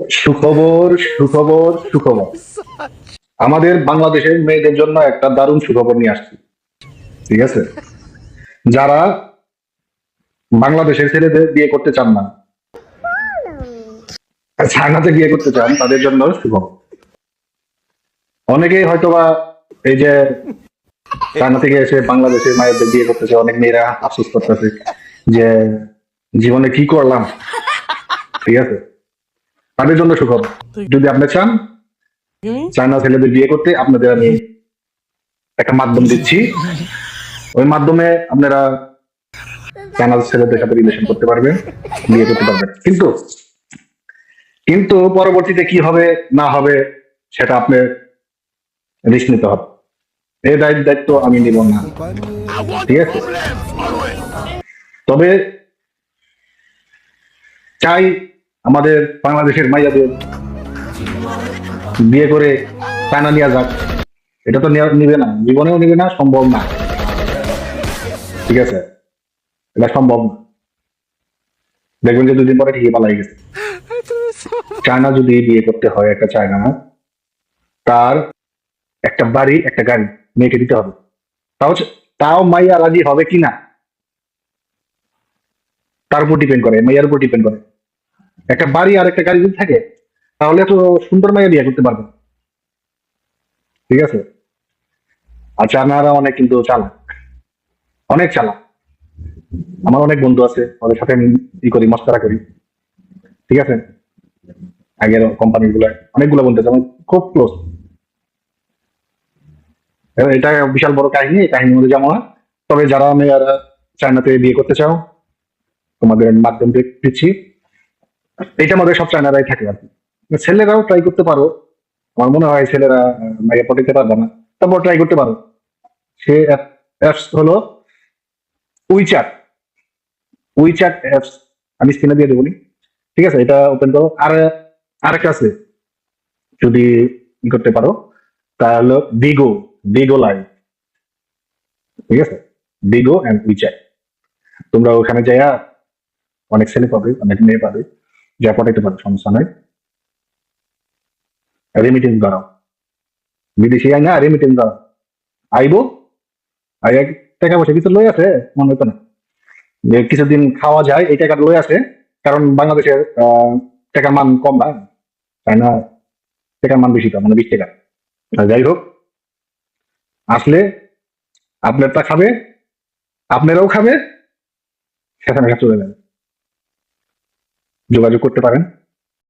সুখবর, সুখবর, সুখবর। আমাদের বাংলাদেশের মেয়েদের জন্য একটা দারুণ সুখবর নিয়ে আসছি। ঠিক আছে? যারা বাংলাদেশের ছেলেদের বিয়ে করতে চান না, চায়নাতে বিয়ে করতে চান, তাদের জন্য সুখবর। অনেকেই হয়তোবা এই যে চায়না থেকে এসে বাংলাদেশের মায়েদের বিয়ে করতেছে, অনেক মেয়েরা আফসোস করতেছে যে জীবনে কি করলাম। ঠিক আছে? তাদের জন্য সুখবর। যদি আপনি চান চায়না ছেলেদের বিয়ে করতে, আপনাদের আমি একটা মাধ্যম দিচ্ছি। ওই মাধ্যমে আপনারা চায়না ছেলেদের সাথে রিলেশন করতে পারবেন, বিয়ে করতে পারবেন। কিন্তু কিন্তু পরবর্তীতে কি হবে না হবে সেটা আপনার রিস্ক নিতে হবে। এই দায়িত্ব আমি নিব না। ঠিক আছে? তবে চাই আমাদের বাংলাদেশের মাইয়াদের বিয়ে করে চায়না নিয়ে যাক। এটা তো নিবে না, জীবনেও নিবে না, সম্ভব না। ঠিক আছে? এটা সম্ভব না। দেখবেন যে 2 দিন পরে ঠিকই পালাই গেছে। চায়না যদি বিয়ে করতে হয় একটা চায়না, তার একটা বাড়ি একটা গাড়ি মেয়েকে দিতে হবে। তাও তাও মাইয়া রাজি হবে কিনা তার উপর ডিপেন্ড করে, মাইয়ার উপর ডিপেন্ড করে। একটা বাড়ি আর একটা গাড়ি যদি থাকে তাহলে তো সুন্দর মাইয়া বিয়ে করতে পারবে। ঠিক আছে? আর চায়নারা অনেক কিন্তু চালাক, অনেক চালাক। আমার অনেক বন্ধু আছে, ওদের সাথে আমি ই করি, মস্করা করি। ঠিক আছে? আগের কোম্পানি গুলা অনেকগুলো বন্ধু আছে আমার খুব ক্লোজ। এটা বিশাল বড় কাহিনী, এই কাহিনীর মধ্যে যেমন। তবে যারা মেয়েরা চায়নাতে বিয়ে করতে চাও, তোমাদের মাধ্যম দিচ্ছি। এইটার মধ্যে সব চায়নারাই থাকে আর কি। ছেলেরাও ট্রাই করতে পারো। আমার মনে হয় ছেলেরা মাইয়া পটাইতে পারবে না, তারপর ট্রাই করতে পারো। সে অ্যাপস হলো উইচ্যাট। উইচ্যাট অ্যাপস আমি স্ক্রিনে দিয়ে দেবো নি। ঠিক আছে? এটা ওপেন করো। আর আরেকটা আছে, যদি ই করতে পারো তাহলে বিগো, বিগো লাইভ। ঠিক আছে? বিগো অ্যান্ড উইচ্যাট। তোমরা ওখানে যাইয়া অনেক ছেলে পাবে, অনেক মেয়ে পাবে, যা পটাইতে পারো, সমস্যা নাই। রেমিটেন্স দাঁড়াও, বিদেশি আই না, রেমিটেন্স দাঁড়াও। আইবো, আইয়া টাকা পয়সা কিছু লই আছে, মনে হতো না যে কিছুদিন খাওয়া যায়, এই টাকাটা লই আছে। কারণ বাংলাদেশের টাকার মান কম না, চায়না টাকার মান বেশি, তো মানে 20 টাকা। যাই হোক, আসলে আপনারটা খাবে, আপনারাও খাবে, সেখানে চলে যাবে। যোগাযোগ করতে পারেন।